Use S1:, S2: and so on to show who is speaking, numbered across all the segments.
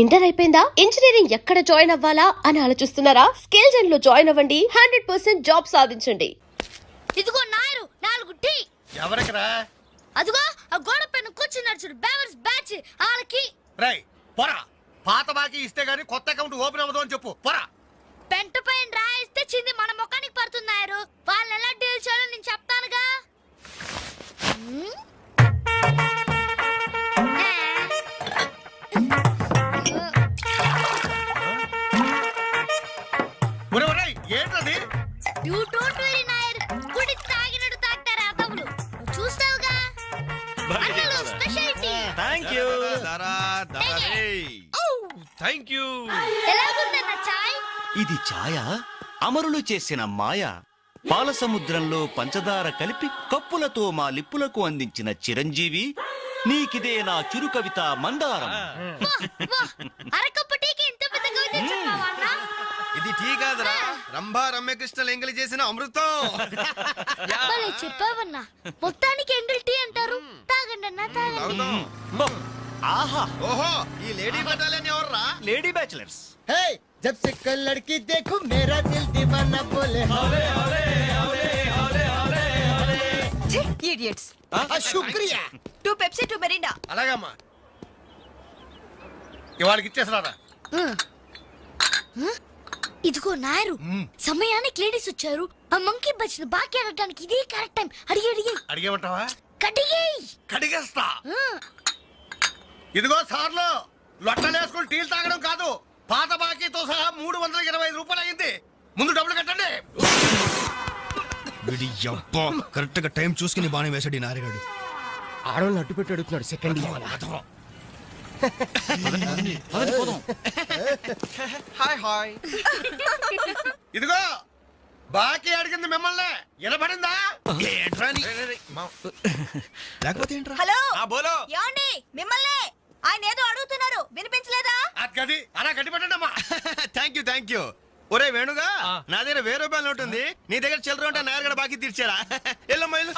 S1: Inter అయిపోయిందా? Engineering ఎక్కడ join అవ్వాలా అని ఆలోచిస్తున్నారా? స్కిల్ జెన్ లో జాయిన్ అవ్వండి. 100% జాబ్ సాధించండి.
S2: ఇదిగో నాయరు 4 టీ.
S3: ఎవరికరా?
S2: అదిగో ఆ గోడ పైన కూర్చున్నాడు చూడు, బేవర్స్ బ్యాచ్ వాళ్ళకి.
S3: రై పోరా, పాత బాకీ ఇస్తే గానీ కొత్త అకౌంట్ ఓపెన్ అవ్వదు అని చెప్పు. పోరా.
S2: పెంట పైన రాయిస్తే చింది మన ముఖానికి పడుతున్నారు. వాళ్ళని ఎలా డీల్ చేయాలో నేను చెప్తానుగా.
S3: ఏంటది?
S2: యు డోంట్ వరీ నాయర్, గుడి తాగినట్టు తాగుతారు అదవులు. చూస్తావుగా అన్నలు స్పెషాలిటీ.
S4: థాంక్యూ దారా దారే. థాంక్యూ.
S2: ఎలాగుందన్న చాయ్?
S4: ఇది ఛాయ అమరులు చేసిన మాయ. పాల సముద్రంలో పంచదార కలిపి కప్పులతో మా లిప్పులకు అందించిన చిరంజీవి, నీకిదే నా చురు కవిత మందారం.
S2: అరకప్పు టీకి ఇంత పెద్ద కవిత చెప్పావా అన్న?
S3: ఇది టీ కాదురా, రంభా రమ్యకృష్ణ ఎంగిలి చేసిన అమృతం.
S2: భలే చెప్పావన్నా. మొత్తానికి ఎంగిల్ టీ అంటారు. తాగండి అన్న, తాగండి.
S4: ఆహా,
S3: ఓహో, ఈ లేడీ బటాలియన్ ఎవర్రా?
S4: Lady bachelors.
S5: हे जब से कल लड़की देखूं मेरा दिल दीवाना बोले हौले हौले हौले हौले हौले हौले
S6: इडियट्स।
S5: शुक्रिया
S6: 2 पेप्सी 2 मिरिंडा।
S3: అలాగమ్మా, ఇవాళకి ఇచ్చేసరారా.
S2: ఇదిగో నాయరు, సమయానికి లేడీస్ వచ్చారు. ఆ మంకీ బచ్చిన బాకీ అడగడానికి ఇదే కరెక్ట్ టైం. అడిగి అడిగి
S3: అడిగేమంటావా?
S2: కడిగేయ్.
S3: కడిగేస్తా. ఇదిగో సార్లు, లొట్టలేసుకుని టీలు తాగడం కాదు, పాత బాకీతో సహా 325 రూపాయలు అయింది. ముందు డబ్బులు కట్టండి.
S7: కరెక్ట్ గా టైం చూసుకుని బాగానే వేసాడు ఈ నారిగాడు.
S5: ఆడోళ్ళు అడ్డు పెట్టి అడుగుతున్నాడు సెకండ్
S7: హాయ్ హాయ్.
S3: ఇదిగో బాకీ అడిగింది మిమ్మల్ని, వినపడిందా? ఏంట్రా నీ-
S7: లేకపోతే ఏంట్రా?
S6: హలో
S4: బోలో.
S6: యాండి మిమ్మల్ని ఆయన ఏదో అడుగుతున్నారు, వినిపించలేదా?
S3: అది గది అలా గట్టి పెట్టండి అమ్మా.
S7: Thank you. ఒరే వేణుగా, నా దగ్గర 1000 రూపాయలు నోట్ ఉంది. నీ దగ్గర చిల్లర ఉంటే నాయర్ బాకీ తీర్చారా? ఎల్లమ్మా ఇల్లు.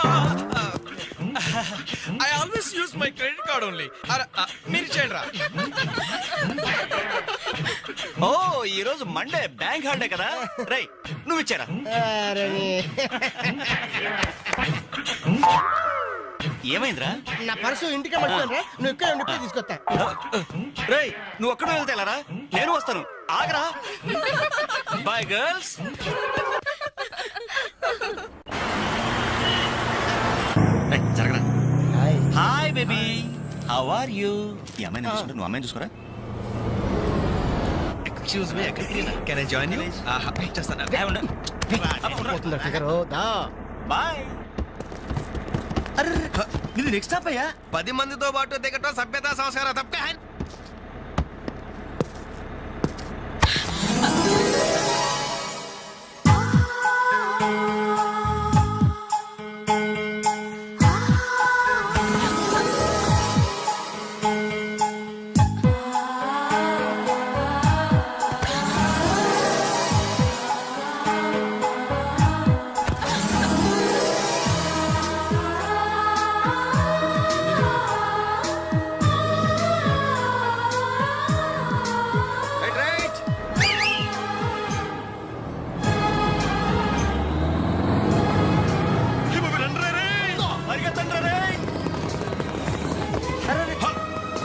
S8: I always use my credit card only. మీరు చేయండి రా.
S4: ఓ, ఈ రోజు మండే, బ్యాంక్ హాలిడే కదా. రై, నువ్వు ఇచ్చారా? ఏమైందిరా?
S5: నా పర్సు ఇంటికి మర్చిపోయాను. నువ్వు ఇక్కడ ఉండి ఇప్పుడే తీసుకొస్తా.
S4: రేయ్, నువ్వు ఒక్కడే వెళ్తే ఎలారా? నేను వస్తాను, ఆగరా. Boy girls. జరగరా. Hi baby, how are you? ఈ అమ్మాయిని చూసుకుంటే నువ్వు అమ్మాయిని చూసుకోరా.
S7: Excuse me, can I join you? చేస్తాను.
S5: పోతుందా ఫిగర్? దా
S4: బాయ్. ఇది నెక్స్ట్ స్టాప్ అయ్యా.
S7: 10 మందితో పాటు దిగటం సభ్యత సంస్కారం తప్ప.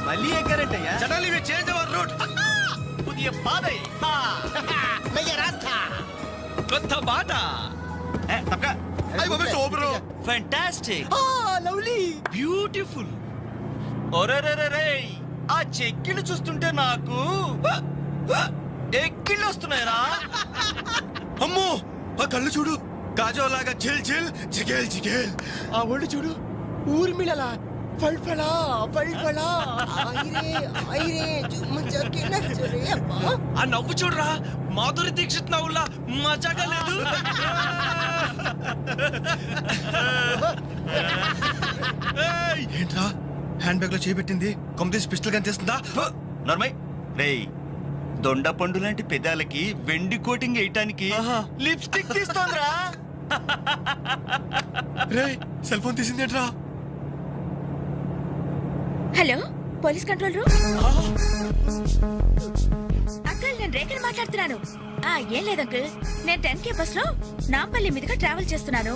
S4: మళ్ళీ ఎక్కారంటయ్యా.
S7: Suddenly we change our route.
S4: పుదియ పాదై.
S8: కొత్త బాట.
S4: తప్పక.
S7: అయ్య బాబు సూపర్.
S4: ఫెంటాస్టిక్.
S5: Lovely
S8: beautiful.
S4: ఒరేరేరే, ఆ చెక్కిళ్ళు చూస్తుంటే నాకు ఎక్కిళ్ళు వస్తున్నాయరా.
S7: అమ్మో, ఆ కళ్ళు చూడు, కాజోలాగా చిల్ చిల్ జిగేల్ జిగేల్.
S5: ఆ ఒళ్ళు చూడు, ఊర్మిళలా ఫల్ఫలా ఫల్ఫలా. ఐరే ఐరే జుమ్మ జకిన చరే అబ్బా.
S8: ఆ నవ్వు చూడరా, మాధురి దీక్షిత్ నవ్వులా మజాగా లేదు.
S7: ఏంట్రా హ్యాండ్ బ్యాగ్ లో చేపెట్టింది? కంప్లీట్ పిస్టల్ గన్ తీస్తుందా?
S4: నార్మల్. రేయ్, దొండ పండు లాంటి పెదాలకి వెండి కోటింగ్ వేయటానికి లిప్స్టిక్ తీస్తోందిరా.
S7: రే, సెల్ ఫోన్ తీసింది ఏంట్రా?
S1: Hello,
S6: police control room. Uncle నేను రేఖని మాట్లాడుతున్నాను. ఏం లేదు అంకుల్, నేను 10K బస్ లో నాంపల్లి మీదుగా ట్రావెల్ చేస్తున్నాను.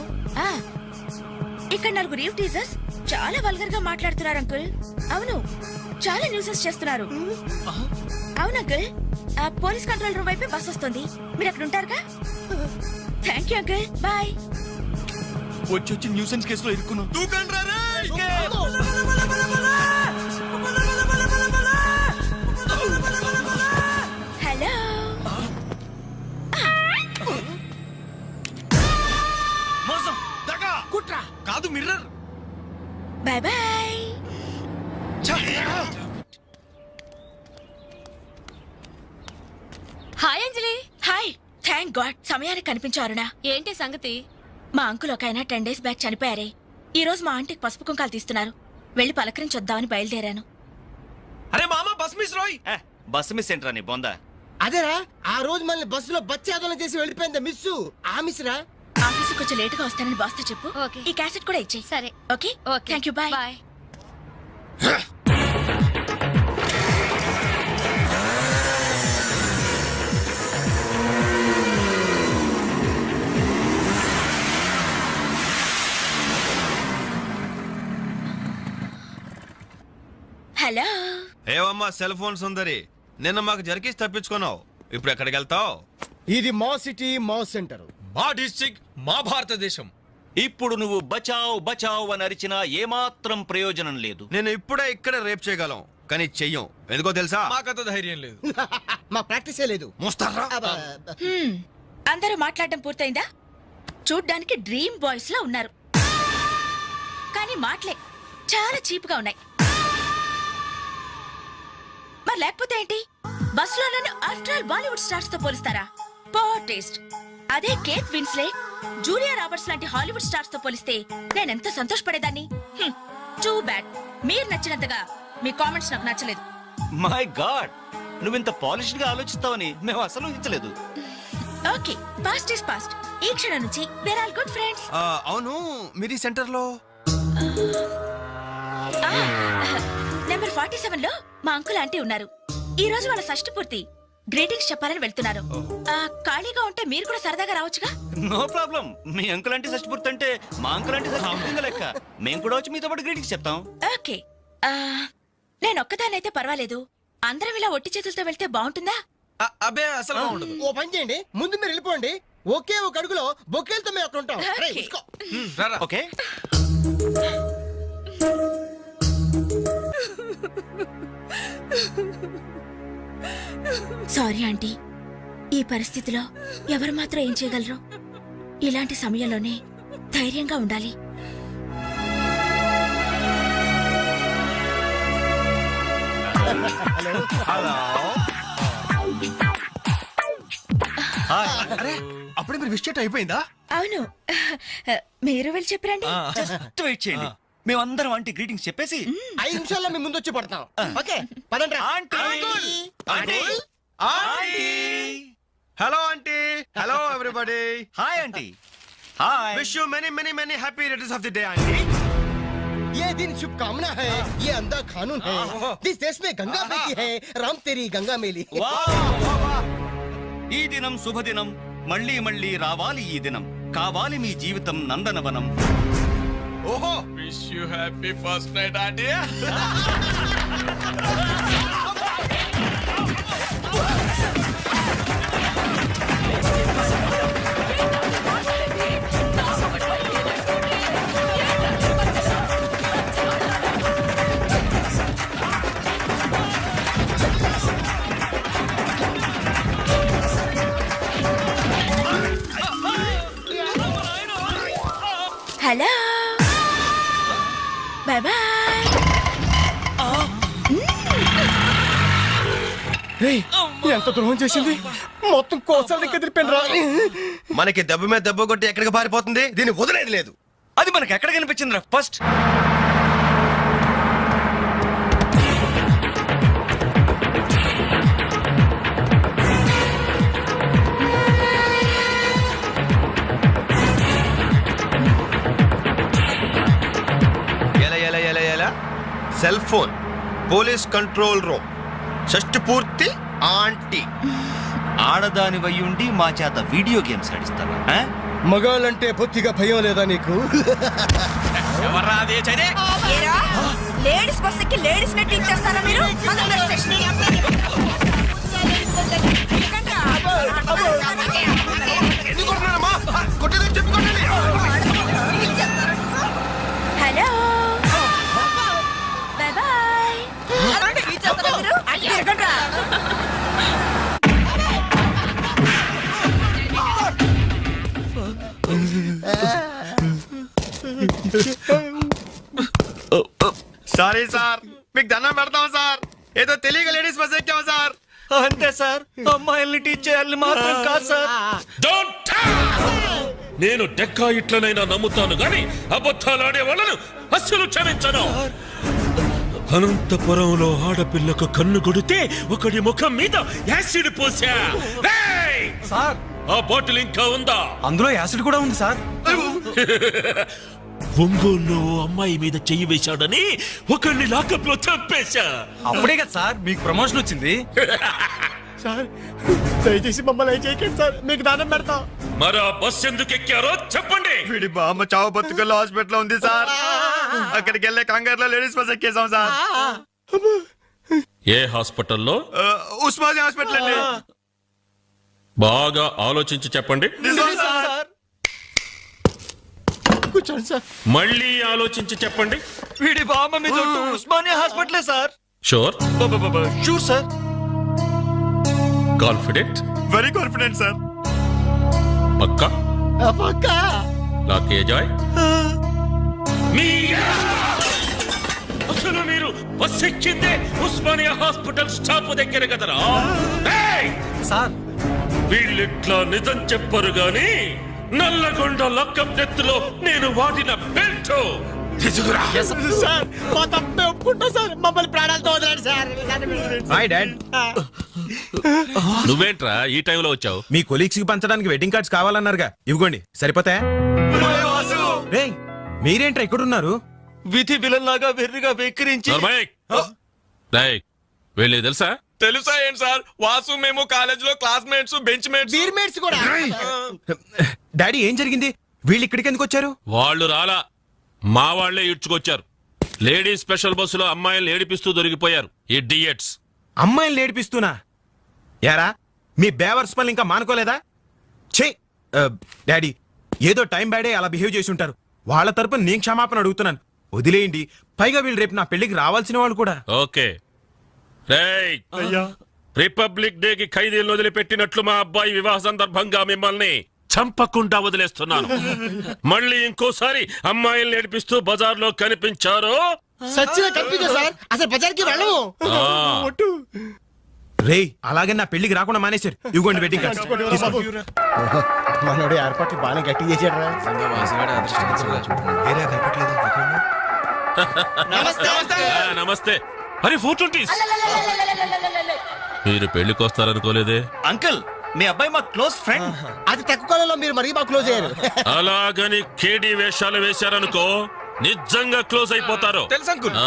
S6: ఇక్కడ 4 రీవ్ టీజర్స్ చాలా వల్గర్ గా మాట్లాడుతున్నారు అంకుల్. అవును, చాలా న్యూసెస్ చేస్తున్నారు. అవును అంకుల్, పోలీస్ కంట్రోల్ రూమ్ వైపే బస్ వస్తుంది. మీరు అక్కడ ఉంటారుగా? Thank you uncle, bye.
S4: వచ్చి న్యూసెన్స్ కేసులో ఇరుక్కున్నావు.
S6: హలో.
S8: మోసం
S3: కుట్రా
S8: కాదు mirror.
S6: Bye bye.
S9: Hi Anjali.
S6: Hi. Thank god సమయానికి కనిపించారునా.
S9: ఏంటి సంగతి?
S6: మా అంకుల్ ఒక ఆయన 10 days బ్యాక్ చనిపోయారే. ఈ రోజు మా ఆంటీకి పసుపు కుంకాలు తీస్తున్నారు. వెళ్ళి పలకరించొద్దామని బయలుదేరాను.
S8: అరే మామ బస్ మిస్ రోయ్.
S4: బస్సు మిస్ ఏంట్రా నీ బొందా?
S5: అదేరా ఆ రోజు మనల్ని బస్సులో బచ్చాదోళన చేసి వెళ్ళిపోయింది మిస్సు. ఆ మిస్రా
S6: ఆఫీస్ కొంచెం లేటుగా వస్తానని బాస్తో చెప్పు.
S9: ఓకే.
S6: ఈ క్యాసెట్ కూడా ఇచ్చేయి.
S9: సరే.
S6: Okay
S9: okay.
S6: Thank you, bye.
S9: Bye.
S6: Hello.
S7: ఏవమ్మా సెల్ ఫోన్ సుందరి, నిన్న మాకు జరికేసి తప్పించుకున్నావు. ఇప్పుడు ఎక్కడికి వెళ్తావు?
S5: ఇది మా సిటీ మా సెంటర్.
S8: మా డిస్ట్రిక్ట్ మా భారతదేశం.
S4: ఇప్పుడు నువ్వు బచావ్ బచావ్ అని అరిచినా ఏమాత్రం ప్రయోజనం లేదు.
S7: నేను ఇప్పుడే ఇక్కడ రేప్ చేయగలం, కానీ చెయ్యం. ఎందుకో తెలుసా?
S8: మాకంత ధైర్యం లేదు.
S5: మా ప్రాక్టీసే లేదు.
S7: మోస్తారా?
S6: అందరూ మాట్లాడడం పూర్తయిందా? చూడ్డానికి డ్రీమ్ బాయ్స్ లా ఉన్నారు, కానీ మాటలే చాలా చీప్ గా ఉన్నాయి. మరి లేకపోతే ఏంటి? బస్ లో నన్ను ఆఫ్టర్ ఆల్ బాలీవుడ్ స్టార్స్ తో పోలిస్తారా? Poor taste. అదే కేత్ విన్స్లే, జూలియా రాబర్ట్స్ లాంటి హాలీవుడ్ స్టార్స్ తో పోలిస్తే నేనెంత సంతోషపడేదాన్ని. Too bad. మీరు నచ్చినంతగా మీ కామెంట్స్ నాకు నచ్చలేదు.
S4: మై గాడ్, నువ్వింత పాలిష్డ్ గా ఆలోచిస్తావని మేము అసలు ఊహించలేదు.
S6: Okay, past is past. ఈ క్షణం నుంచి వేర్ ఆల్ గుడ్ ఫ్రెండ్స్.
S7: అవును, మీరు ఈ సెంటర్ లో
S6: నెంబర్ 47 లో మా అంకుల్ ఆంటీ ఉన్నారు. ఈ రోజు వాళ్ళ షష్ఠి పూర్తి. గ్రీటింగ్స్ చెప్పాలని వెళ్తున్నారు. ఖాళీగా ఉంటే మీరు కూడా సరదాగా రావచ్చుగా.
S4: No problem. మీ అంకుల్ అంటే షష్టిపూర్తి అంటే మా అంకుల్ అంటే షష్టిపూర్తి లెక్క. మేము కూడా వచ్చి మీతో పాటు గ్రీటింగ్స్ చెప్తాం.
S6: ఓకే, నేను ఒక్కదానైతే పర్వాలేదు. అందరం ఇలా ఒట్టి చేతులతో వెళ్తే బాగుంటుందా?
S8: అబ్బే అసలు బాగుండదు.
S5: ఓ పని చేయండి, ముందు మీరు వెళ్ళిపోండి. ఒకే ఒక అడుగులో బొక్కేలతో మేము అక్కడ ఉంటాం. రేయ్,
S6: ఓకే.
S5: ఉస్కో.
S8: రారా.
S4: ఓకే.
S6: సారీ ఆంటీ, ఈ పరిస్థితిలో ఎవరు మాత్రం ఏం చేయగలరు? ఇలాంటి సమయంలోనే ధైర్యంగా ఉండాలి.
S7: అరే అప్పుడే మీరు విష్ అయిపోయిందా?
S6: అవును, మీరు వెళ్ళి చెప్పరండి.
S4: జస్ట్ వెయిట్ చేయండి. మేమందరం ఆంటీ గ్రీటింగ్స్ చెప్పేసి
S5: 5 నిమిషాల్లో మీ ముందు వచ్చి పడతాం. ఓకే పదండి.
S4: Aunty aunty aunty
S7: hello aunty. Hello everybody.
S4: Hi aunty. Hi.
S7: Wish you many many many happy returns of the day aunty.
S5: ये दिन शुभकामना है, ये अंधा कानून है. जिस देश में गंगा बहती है, राम तेरी गंगा मेली.
S4: ఈ దినం శుభదినం. మళ్ళీ మళ్ళీ రావాలి ఈ దినం. కావాలి మీ జీవితం నందనవనం.
S7: ఓహో,
S8: wish you happy first night aunty.
S6: Hello, bye bye.
S5: ఎంత ద్రోహం చేసింది, మొత్తం కోసాలు కదిలిపోయినరా.
S7: మనకి దెబ్బ మీద దెబ్బ కొట్టి ఎక్కడికి పారిపోతుంది, దీన్ని వదిలేదు లేదు.
S4: అది మనకి ఎక్కడ కనిపించిందిరా first?
S7: Cell phone police control room. షష్టి పూర్తి ఆంటీ.
S4: ఆడదాని వయ్యుండి మా చేత వీడియో గేమ్స్ ఆడిస్తావా ఆ?
S5: మగాళ్ళంటే బొత్తిగా భయం లేదా నీకు?
S8: ఎవర్రా అదే చైనే
S6: ఏరా, లేడీస్ బస్ ఎక్కి లేడీస్ నెట్ ఇచ్చేస్తారా మీరు? పదండి స్టేషన్. Hello, bye bye. మీరు అటు తిరగండ్రా.
S7: సారీ సార్, మీకు దండం పెడతాం సార్. ఏదో తెలియక లేడీస్ బస్ ఎక్కాం సార్.
S4: అంతే సార్, అమ్మాయిల్ని టీచ్ చేయాలని మాత్రం కాదు సార్.
S9: నేను డెక్కా ఇట్లనైనా నమ్ముతాను గాని అబద్ధాలాడే వాళ్ళను అస్సలు క్షమించను. అనంతపురంలో ఆడపిల్లకు కన్ను కొడితే ఒకడి ముఖం మీద యాసిడ్ పోసా. రేయ్!
S8: సార్
S9: ఆ బాటిల్ ఇంకా ఉందా?
S8: అందులో యాసిడ్ కూడా ఉంది సార్.
S9: ఒంగోలులో అమ్మాయి మీద చెయ్యి వేశాడని ఒకరిని లాకప్ లో చంపేశా.
S8: అప్పుడే కదా సార్ మీకు ప్రమోషన్ వచ్చింది.
S5: సార్ దయచేసి మమ్మల్ని చేయకండి సార్, మీకు దానం పెడతాం.
S9: మరి ఆ బస్ ఎందుకు ఎక్కారో చెప్పండి.
S7: వీడి బామ్మ చావు బతుకుల్లో హాస్పిటల్ ఉంది సార్. అక్కడికి వెళ్ళే కంగారులో లేడీస్ బస్ ఎక్కేసాం సార్.
S9: ఏ హాస్పిటల్లో?
S7: ఉస్మానియా హాస్పిటల్ అండి.
S9: బాగా ఆలోచించి చెప్పండి.
S7: నిజం సార్.
S5: కూర్చోండి సార్.
S9: మళ్ళీ ఆలోచించి చెప్పండి.
S4: వీడి బామ్మ మీద ఒట్టు ఉస్మానియా హాస్పిటలే sir.
S9: Sure?
S4: Sure sir.
S9: Confident?
S7: Very confident sir.
S9: పక్కా?
S5: పక్కా.
S9: లాకే జాయ్. అసలు మీరు బస్ ఎక్కిందే ఉస్మానియా హాస్పిటల్ స్టాప్ దగ్గర కదరా? ఏయ్!
S8: సార్
S9: వీళ్ళిట్లా నిజం చెప్పరు గాని నల్లగొండ లక్కప్ నెత్తులో నేను వాడిన బెల్ట్ తీసుకురా.
S5: సార్ మా తప్పే ఒప్పుకుంటా సార్, మమ్మల్ని ప్రాణాలతో వదిలేండి సార్.
S7: Hi dad.
S9: నువ్వేంట్రా ఈ టైంలో వచ్చావు?
S7: మీ కొలీగ్స్ కి పంచడానికి వెడ్డింగ్ కార్డ్స్ కావాలన్నారుగా, ఇవ్వండి సరిపోతాయా? రేయ్, మీరేంట్రా ఇక్కడున్నారు?
S4: విధి విలన్లాగా వెర్రిగా వెక్కిరించి
S9: వెళ్ళి తెలుసా?
S8: తెలుసా ఏంటి సార్, వాసు మేము కాలేజ్ లో క్లాస్మేట్స్, బెంచ్ మేట్స్.
S5: బీర్మేట్స్ కూడా.
S7: డాడీ ఏం జరిగింది? వీళ్ళు ఇక్కడికి ఎందుకు వచ్చారు?
S9: వాళ్ళు రాలా, మా వాళ్లే ఇడ్చుకొచ్చారు. లేడీస్ స్పెషల్ బస్సులో అమ్మాయిలు ఏడిపిస్తూ దొరికిపోయారు ఇడియట్స్.
S7: అమ్మాయిని ఏడిపిస్తున్నా? యారా మీ బేవర్స్ పనులు ఇంకా మానుకోలేదా? ఛే డాడీ, ఏదో టైం బ్యాడే అలా బిహేవ్ చేసి ఉంటారు. వాళ్ళ తరపున నేను క్షమాపణ అడుగుతున్నాను, వదిలేయండి. పైగా వీళ్ళు రేపు నా పెళ్లికి రావాల్సిన వాళ్ళు కూడా.
S9: ఓకే రేయ్, రిపబ్లిక్ డే కి ఖైదీలను వదిలిపెట్టినట్లు మా అబ్బాయి వివాహ సందర్భంగా మిమ్మల్ని చంపకుండా వదిలేస్తున్నాను. మళ్ళీ ఇంకోసారి అమ్మాయిల్ని ఏడిపిస్తూ బజార్లో కనిపించారో
S5: సచ్చిగా కనిపించా సార్, అసలు బజార్కి వెళ్ళము.
S7: రేయ్, అలాగే నా పెళ్లికి రాకుండా మానేశారు. ఇవ్వండి వెడ్డింగ్ కార్డ్స్.
S5: మనోడు ఏర్పాట్లు బాగా గట్టి చేశాడు రా.
S9: నమస్తే. అరే 420. మీరు పెళ్లికి వస్తారనుకోలేదే.
S4: అంకుల్, మీ అబ్బాయి మా క్లోజ్ ఫ్రెండ్.
S5: అది తక్కువ కాలంలో మీరు మరీ బాగా క్లోజ్ అయ్యారు.
S9: అలాగని కేడి వేషాలు వేశారనుకో నిజంగా క్లోజ్ అయిపోతారు.
S8: తెలుసు అంకుల్.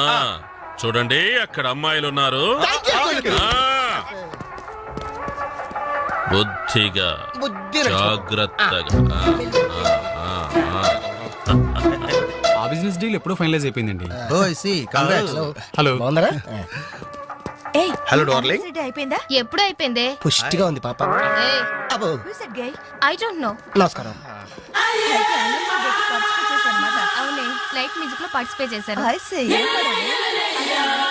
S9: చూడండి అక్కడ అమ్మాయిలు ఉన్నారు. బుద్ధిగా జాగ్రత్తగా.
S10: ఆ బిజినెస్ డీల్ ఎప్పుడో ఫైనలైజ్ అయిపోయిందండి.
S5: హలో బాగున్నారా?
S6: ఏయ్,
S7: హలో డార్లింగ్.
S6: University అయిపోయిందా?
S2: ఎప్పుడు అయిపోయిందే?
S5: పుష్టిగా ఉంది పాప. అబ్బో
S6: Who's that guy?
S2: I don't know.
S5: నమస్కారం.
S6: అయితే annual day కి participate చేశారన్నమాట.
S2: అవునే, లైట్ మ్యూజిక్ లో పార్టిసిపేట్ చేశారు.
S6: I see. ఏం పాడారు?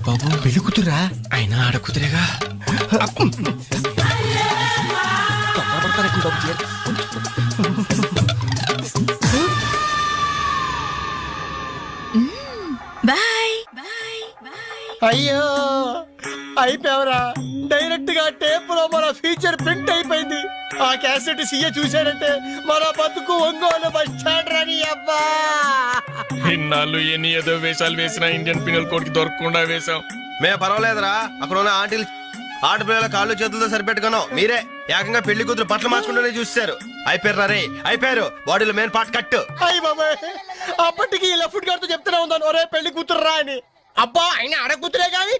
S8: బాబు పెళ్లి కూతురా అయినా ఆడ కూతురేగా
S6: బాయ్ బాయ్ బాయ్.
S5: అయ్యో అయిపోయావరా. డైరెక్ట్ గా టేప్ లో మన ఫీచర్ ప్రింట్ అయిపోయింది. ఆ క్యాసెట్ సీఏ చూశాడంటే మన బతుకు ఒంగోలు బస్ స్టాండ్ రాని అబ్బా.
S8: ఇన్నాళ్ళు ఎన్ని ఏదో వేషాలు వేసినా ఇండియన్ పీనల్ కోడ్ కి దొరకకుండా వేశాం.
S3: మేము పర్వాలేదురా, అక్కడ ఉన్న ఆంటీలు ఆడపిల్లల కాళ్ళు చేతులతో సరిపెట్టుకున్నాం. మీరే ఏకంగా పెళ్లి కూతురు బట్టలు మార్చుకుంటూనే చూస్తారు. అయిపోయారు రే, అయిపోయారు. బాడీలో మెయిన్ పార్ట్ కట్టు.
S5: అయ్యి బాబాయ్, అప్పటికి లెఫ్ట్ గారితో చెప్తూనే ఉన్నాను, ఒరే పెళ్లి కూతురు రా అని. అబ్బా ఆయన ఆడ కూతురే కానీ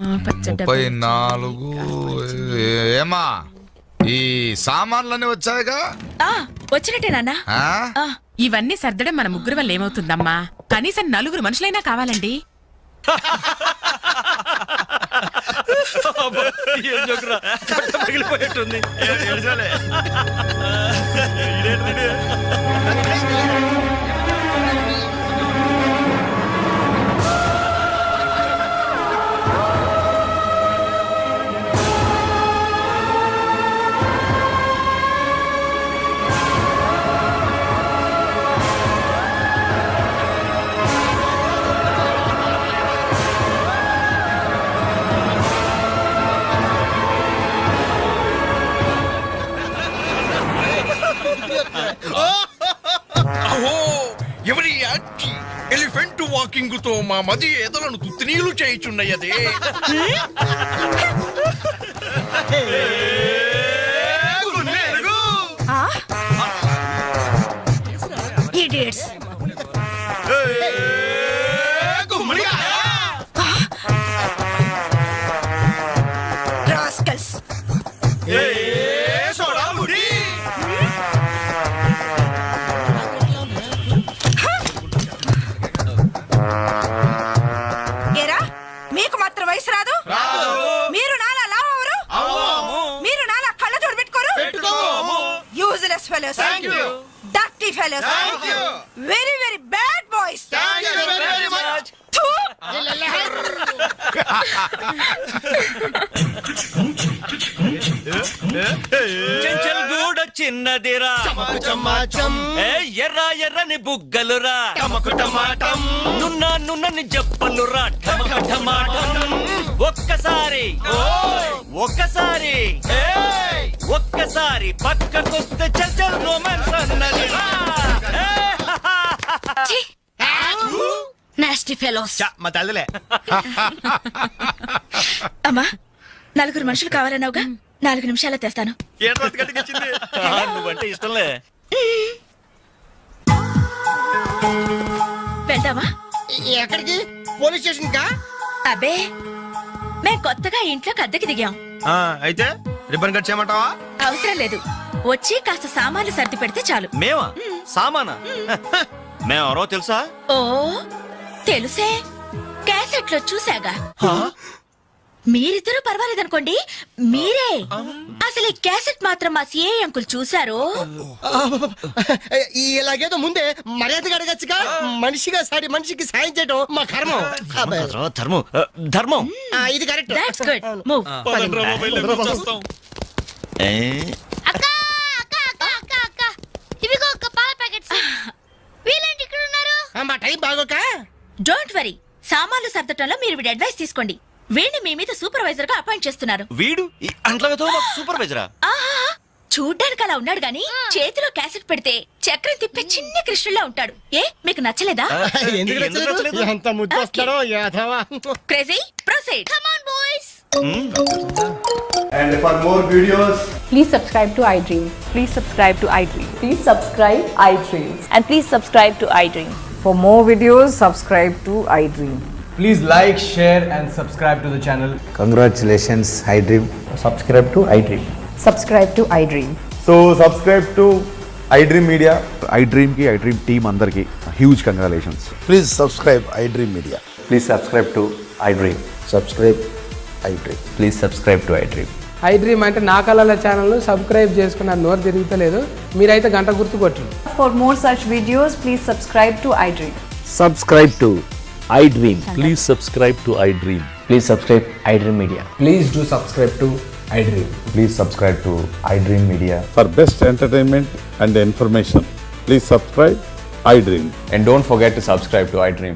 S11: 34 ఏమా ఈ సామాన్లన్నీ వచ్చాయిగా?
S6: వచ్చినట్టే నాన్న.
S12: ఇవన్నీ సర్దడం మన ముగ్గురు వల్ల ఏమవుతుందమ్మా? కనీసం 4 మనుషులైనా కావాలండి.
S9: పగిలిపోయేట్టుంది.
S3: ఎవరి ఎలిఫెంట్ వాకింగ్ తో మా మది ఎదలను తుత్తినీలు చేయుచున్నయదే.
S6: ఇడియట్స్. రాస్కల్స్. ఏరా మీకు మాత్రం వయసు రాదు? మీరు నాలా లావరు, మీరు నాలా కళ్ళ జోడు పెట్టుకోరు. Useless fellows, dirty fellows, very very bad boys.
S4: Chenchal గూడ చిన్నదిరా, ఎర్ర ఎర్రని బుగ్గలురా, నున్న నున్నని జప్పలురా, ఠమఠమాటం. ఒక్కసారి ఒక్కసారి ఒక్కసారి పక్కకొస్తే చల్ రొమాన్స్ అన్నదిరా.
S6: Nasty fellows.
S3: మా తల్లిలే.
S6: అమ్మా 4 మనుషులు కావాలన్నావుగా, 4 నిమిషాల్లో తెస్తాను.
S4: నువ్వంటే ఇష్టంలే.
S6: వెళ్దామా?
S5: ఎక్కడికి? పోలీస్ స్టేషన్ కా?
S6: అబ్బే మేం కొత్తగా ఇంట్లోకి అద్దెకి దిగాం.
S3: అయితే రిబ్బన్ కట్ చేయమంటావా?
S6: అవసరం లేదు, వచ్చి కాస్త సామాన్లు సర్ది పెడితే చాలు.
S4: మేమా? సామానా? మేమెవరో తెలుసా?
S6: ఓ తెలుసే, క్యాసెట్ లో చూసాగా. మీరిద్దరూ పర్వాలేదనుకోండి, మీరే అసలు ఈ క్యాసెట్ మాత్రం మా సిఐ అంకుల్ చూసారు.
S5: ఇలాగేదో ముందే మర్యాదగా అడగచ్చుగా. మనిషిగా సారి మనిషికి సాయం చేయడం మా కర్మం.
S4: ధర్మం ధర్మం.
S5: ఇది కరెక్ట్.
S6: That's good. మూవ్.
S2: అక్క అక్క అక్క అక్క అక్క ఇవిగో ఒక పాల ప్యాకెట్స్. వీళ్ళేంటి ఇక్కడ ఉన్నారు?
S5: మా టైం బాగోక.
S6: డోంట్ వరీ, సామాన్లు సర్దటంలో మీరు వీడి అడ్వైస్ తీసుకోండి. వీడిని మీ మీద సూపర్వైజర్ గా అపాయింట్ చేస్తున్నారు.
S4: వీడు అంట్లతో సూపర్వైజరా?
S6: చూడ్డానికి అలా ఉన్నాడు గాని చేతిలో క్యాసెట్ పెడితే చక్రం తిప్పే చిన్న కృష్ణుల్లా ఉంటాడు. ఏ మీకు నచ్చలేదా?
S5: ఎంత ముద్దు వస్తాడో యాదవా.
S6: Crazy proceed.
S2: Come on boys.
S13: And for more videos,
S12: Please subscribe to iDream. Please subscribe to iDream. Please subscribe iDream.
S6: And please subscribe to iDream.
S12: For more videos, subscribe to iDream.
S13: please like, share and subscribe to the channel.
S11: Congratulations, iDream.
S13: Subscribe to iDream.
S12: Subscribe to iDream.
S13: So subscribe to iDream Media. iDream ki iDream team andarki huge congratulations.
S11: Please subscribe iDream Media.
S13: Please subscribe to iDream.
S11: Subscribe iDream.
S13: Please subscribe to iDream.
S12: iDream అంటే నా కళల channel subscribe చేసుకున్న నోరు తిరుగుతలేదు. మీరైతే గంట గుర్తు కొట్టండి. For more such videos, please subscribe to iDream.
S11: Subscribe to
S8: iDream. Please subscribe to iDream.
S10: Please subscribe iDream Media. Please do subscribe to iDream.
S11: Please subscribe to iDream Media.
S13: For best entertainment and information, please subscribe iDream.
S10: And don't forget to subscribe to iDream.